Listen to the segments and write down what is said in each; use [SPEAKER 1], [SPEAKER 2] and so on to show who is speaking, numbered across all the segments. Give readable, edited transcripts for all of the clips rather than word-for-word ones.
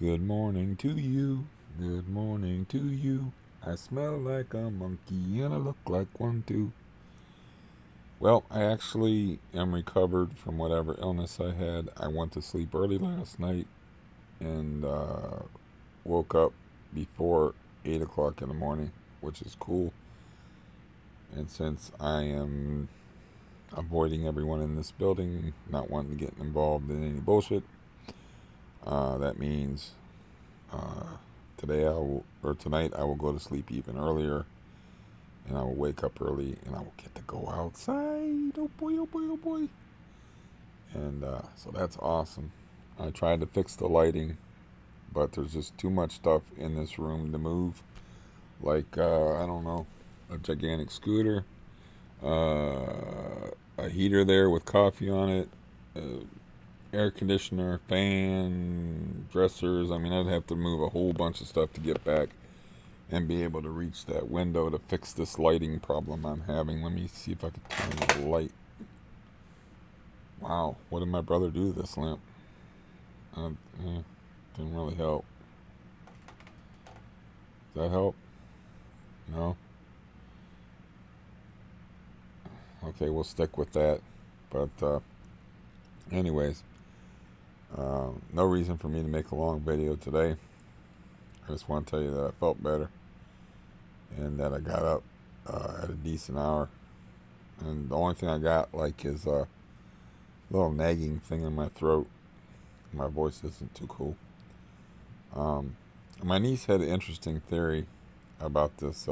[SPEAKER 1] Good morning to you. Good morning to you. I smell like a monkey and I look like one too. Well, I actually am recovered from whatever illness I had. I went to sleep early last night and woke up before 8 o'clock in the morning, which is cool. And since I am avoiding everyone in this building, not wanting to get involved in any bullshit, that means uh, tonight I will go to sleep even earlier, and I will wake up early, and I will get to go outside. Oh boy! Oh boy! Oh boy! And so that's awesome. I tried to fix the lighting, but there's just too much stuff in this room to move. Like I don't know, a gigantic scooter, a heater there with coffee on it, air conditioner, fan, dressers. I mean, I'd have to move a whole bunch of stuff to get back and be able to reach that window to fix this lighting problem I'm having. Let me see if I can turn the light. Wow, what did my brother do to this lamp? Didn't really help. Does that help? No? Okay, we'll stick with that. But, anyways, no reason for me to make a long video today. I just want to tell you that I felt better and that I got up at a decent hour. And the only thing I got, like, is a little nagging thing in my throat. My voice isn't too cool. My niece had an interesting theory about this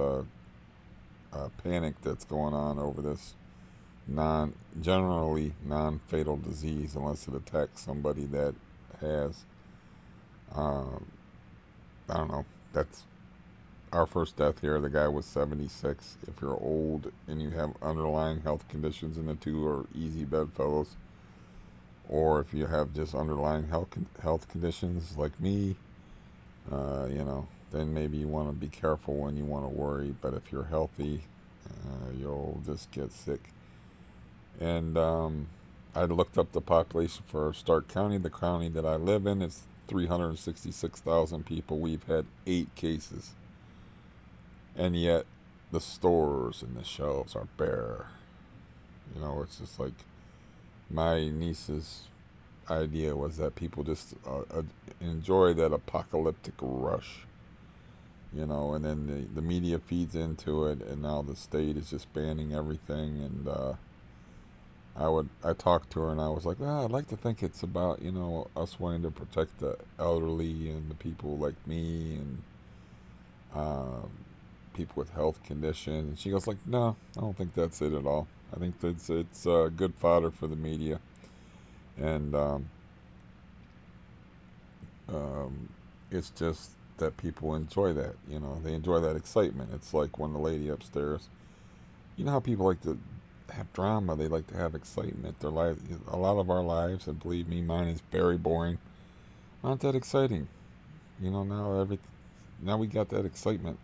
[SPEAKER 1] panic that's going on over this generally non-fatal disease, unless it attacks somebody that has, um, I don't know. That's our first death here. The guy was 76. If you're old and you have underlying health conditions, and the two are easy bedfellows, or if you have just underlying health conditions like me, then maybe you want to be careful when you want to worry. But if you're healthy, you'll just get sick. And I looked up the population for Stark County. The county that I live in is 366,000 people. We've had 8 cases. And yet the stores and the shelves are bare. It's just like my niece's idea was that people just enjoy that apocalyptic rush, and then the media feeds into it, and now the state is just banning everything. And I talked to her, and I was like, well, I'd like to think it's about us wanting to protect the elderly and the people like me and um, people with health conditions. And she goes like, no, I don't think that's it at all. I think it's good fodder for the media. And um, it's just that people enjoy that. They enjoy that excitement. It's like when the lady upstairs, how people like to have drama. They like to have excitement. Their life, a lot of our lives, and believe me, mine is very boring. Not that exciting. Now we got that excitement.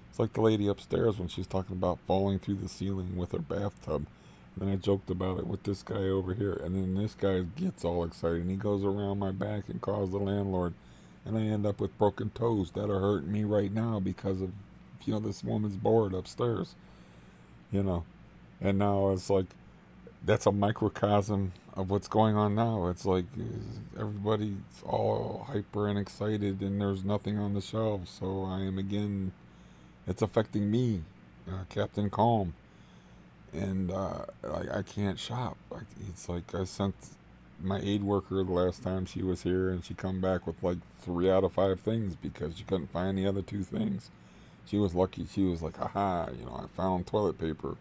[SPEAKER 1] It's like the lady upstairs when she's talking about falling through the ceiling with her bathtub. And then I joked about it with this guy over here, and then this guy gets all excited and he goes around my back and calls the landlord, and I end up with broken toes that are hurting me right now because of this woman's bored upstairs. You know, and now it's like that's a microcosm of what's going on now. It's like everybody's all hyper and excited, and there's nothing on the shelves. So I am again. It's affecting me, Captain Calm, and I can't shop. It's like I sent my aid worker the last time she was here, and she come back with like 3 out of 5 things because she couldn't find the other 2 things. She was lucky. She was like, "Aha! I found toilet paper."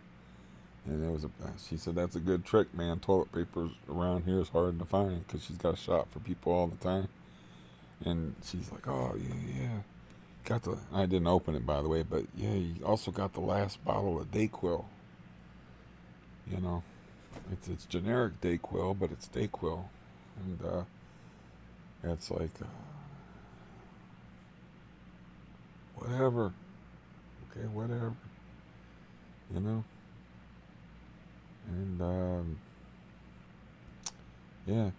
[SPEAKER 1] And she said, that's a good trick, man. Toilet paper around here is hard to find because she's got to shop for people all the time. And she's like, oh, yeah, yeah. I didn't open it, by the way, but yeah, you also got the last bottle of Dayquil. You know, it's generic Dayquil, but it's Dayquil. And it's like, whatever. Okay, whatever. You know? And, yeah.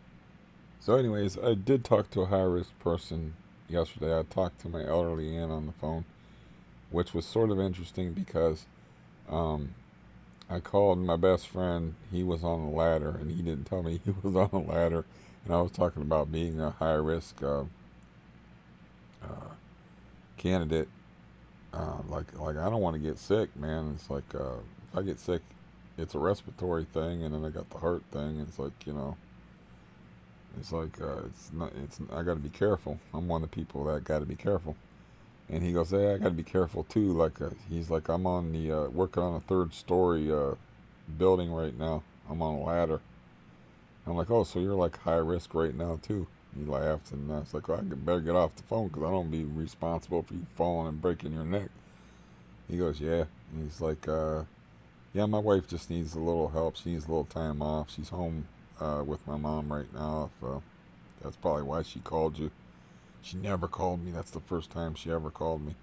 [SPEAKER 1] So, anyways, I did talk to a high risk person yesterday. I talked to my elderly aunt on the phone, which was sort of interesting because um, I called my best friend. He was on the ladder, and he didn't tell me he was on the ladder. And I was talking about being a high risk candidate. Like I don't want to get sick, man. It's like if I get sick, it's a respiratory thing, and then I got the heart thing. It's like it's like it's not. It's I got to be careful. I'm one of the people that got to be careful. And he goes, "Hey, I got to be careful too." Like he's like, "I'm on the working on a third story building right now. I'm on a ladder." I'm like, "Oh, so you're like high risk right now too?" He laughed, and I was like, "Well, I better get off the phone because I don't be responsible for you falling and breaking your neck." He goes, "Yeah." And he's like, "Yeah, my wife just needs a little help. She needs a little time off. She's home with my mom right now. If, that's probably why she called you. She never called me. That's the first time she ever called me."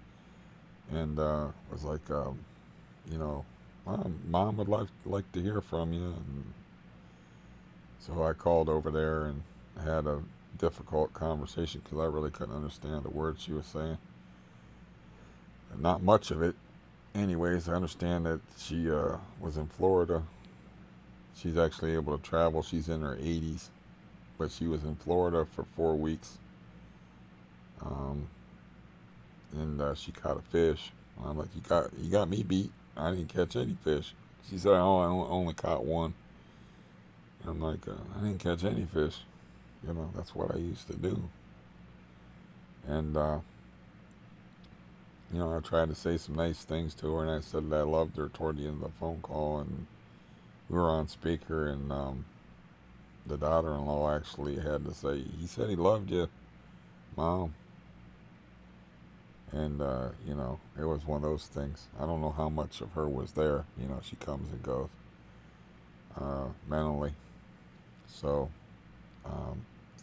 [SPEAKER 1] And was like, you know, mom would like to hear from you. And so I called over there and had a difficult conversation because I really couldn't understand the words she was saying. Not much of it. Anyways, I understand that she was in Florida. She's actually able to travel. She's in her 80s, but she was in Florida for 4 weeks. Um, and she caught a fish. I'm like, you got me beat. I didn't catch any fish. She said, "Oh, I only caught one." And I'm like, I didn't catch any fish. That's what I used to do. And I tried to say some nice things to her, and I said that I loved her toward the end of the phone call, and we were on speaker, and the daughter-in-law actually had to say, "He said he loved you, Mom." And it was one of those things. I don't know how much of her was there. She comes and goes mentally. So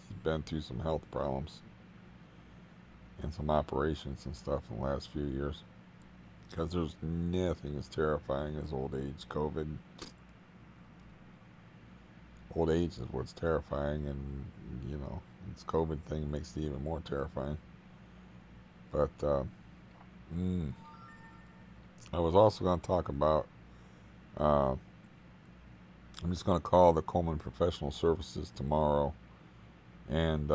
[SPEAKER 1] she's been through some health problems and some operations and stuff in the last few years. Because there's nothing as terrifying as old age. Old age is what's terrifying, and this COVID thing makes it even more terrifying. But I was also going to talk about. Uh, I'm just going to call the Coleman Professional Services tomorrow and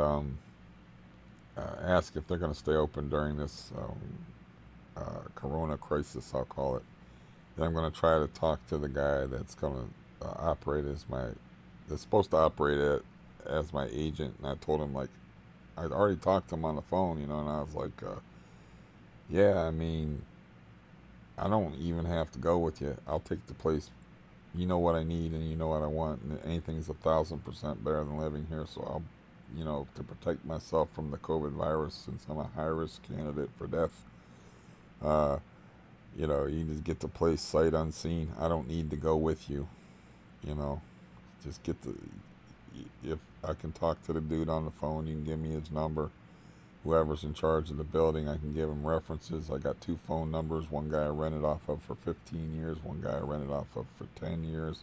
[SPEAKER 1] ask if they're going to stay open during this Corona crisis, I'll call it. Then I'm going to try to talk to the guy that's going to operate that's supposed to operate it as my agent. And I told him, like, I'd already talked to him on the phone, and I was like, yeah, I mean, I don't even have to go with you. I'll take the place. You know what I need, and you know what I want, and anything's 1,000% better than living here. So I'll, to protect myself from the COVID virus, since I'm a high risk candidate for death. Uh, you just get the place sight unseen. I don't need to go with you. You know, just if I can talk to the dude on the phone, you can give me his number. Whoever's in charge of the building, I can give him references. I got 2 phone numbers. One guy I rented off of for 15 years. One guy I rented off of for 10 years.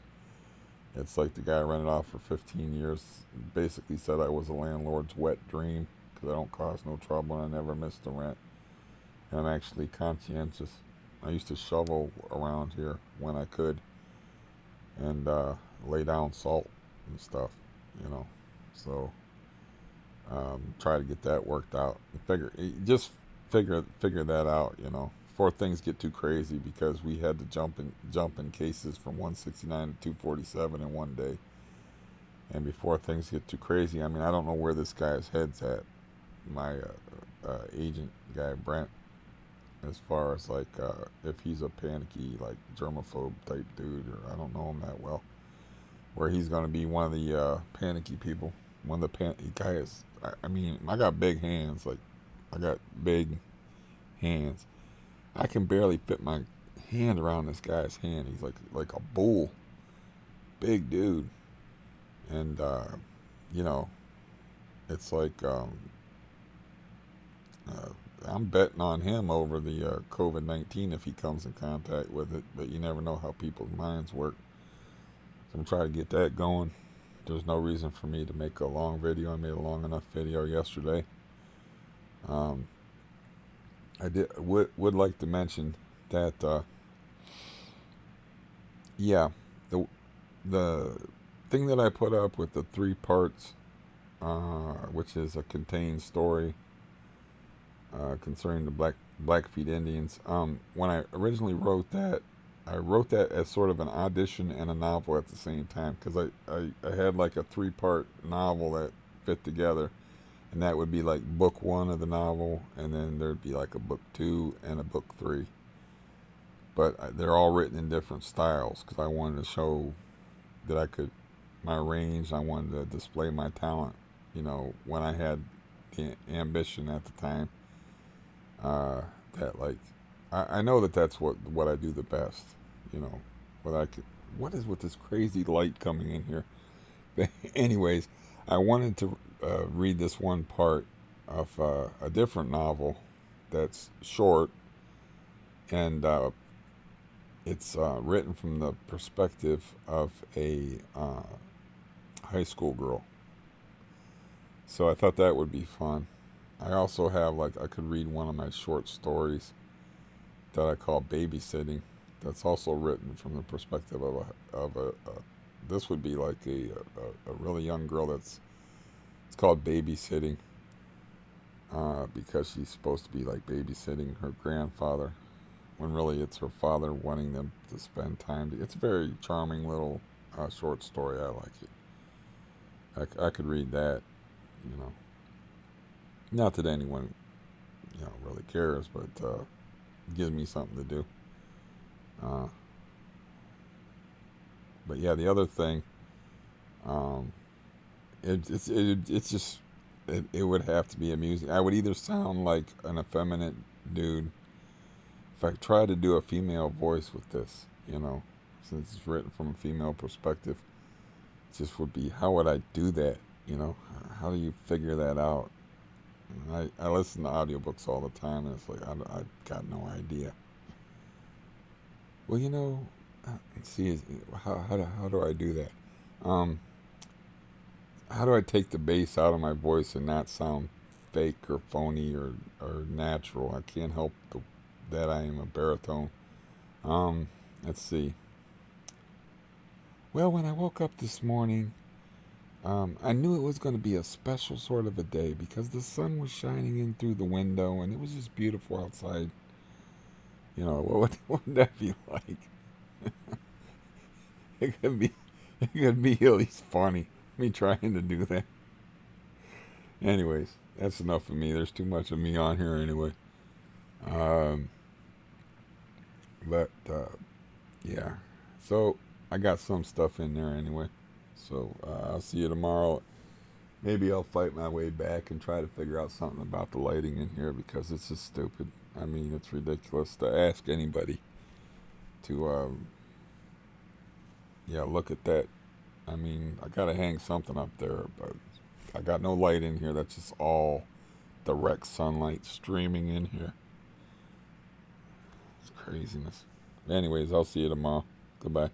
[SPEAKER 1] It's like the guy I rented off for 15 years basically said I was a landlord's wet dream because I don't cause no trouble and I never miss the rent. And I'm actually conscientious. I used to shovel around here when I could and lay down salt and stuff, So try to get that worked out. Figure that out, before things get too crazy, because we had to jump in cases from 169 to 247 in one day. And before things get too crazy, I mean, I don't know where this guy's head's at. My agent guy Brent, as far as like if he's a panicky like germaphobe type dude, or I don't know him that well, where he's going to be one of the panicky people. One of the guys. I mean, I got big hands. Like, I got big hands. I can barely fit my hand around this guy's hand. He's like a bull, big dude, and it's like I'm betting on him over the COVID-19 if he comes in contact with it. But you never know how people's minds work. So I'm trying to get that going. There's no reason for me to make a long video. I made a long enough video yesterday. Um, I would like to mention that yeah, the the thing that I put up with the 3 parts, which is a contained story concerning the Blackfeet Indians. When I originally wrote that, I wrote that as sort of an audition and a novel at the same time, because I had like a 3 part novel that fit together, and that would be like book 1 of the novel, and then there'd be like a book 2 and a book 3. But they're all written in different styles because I wanted to show that I could, my range. I wanted to display my talent, when I had the ambition at the time. Uh, that like, I know that that's what I do the best. You know, what I could. What is with this crazy light coming in here? But anyways, I wanted to read this one part of a different novel that's short, and it's written from the perspective of a high school girl. So I thought that would be fun. I also have, like, I could read one of my short stories that I call Babysitting. That's also written from the perspective of a this would be like a really young girl. It's called Babysitting, because she's supposed to be like babysitting her grandfather, when really it's her father wanting them to spend time. It's a very charming little short story. I like it. I could read that. You know, not that anyone really cares, but it gives me something to do. Uh, but yeah, the other thing, um, it's just it would have to be amusing. I would either sound like an effeminate dude if I try to do a female voice with this, since it's written from a female perspective. It just would be, how would I do that? How do you figure that out? I listen to audiobooks all the time, and it's like I got no idea. Well, let's see, how do I do that? Um, how do I take the bass out of my voice and not sound fake or phony or natural? I can't help that I am a baritone. Let's see. Well, when I woke up this morning, I knew it was going to be a special sort of a day because the sun was shining in through the window and it was just beautiful outside. What would that be like? It could be, it could be at least funny. Me trying to do that. Anyways, that's enough of me. There's too much of me on here anyway. Um, but yeah, so I got some stuff in there anyway. So I'll see you tomorrow. Maybe I'll fight my way back and try to figure out something about the lighting in here because it's just stupid. I mean, it's ridiculous to ask anybody to, yeah, look at that. I mean, I gotta hang something up there, but I got no light in here. That's just all direct sunlight streaming in here. It's craziness. Anyways, I'll see you tomorrow. Goodbye.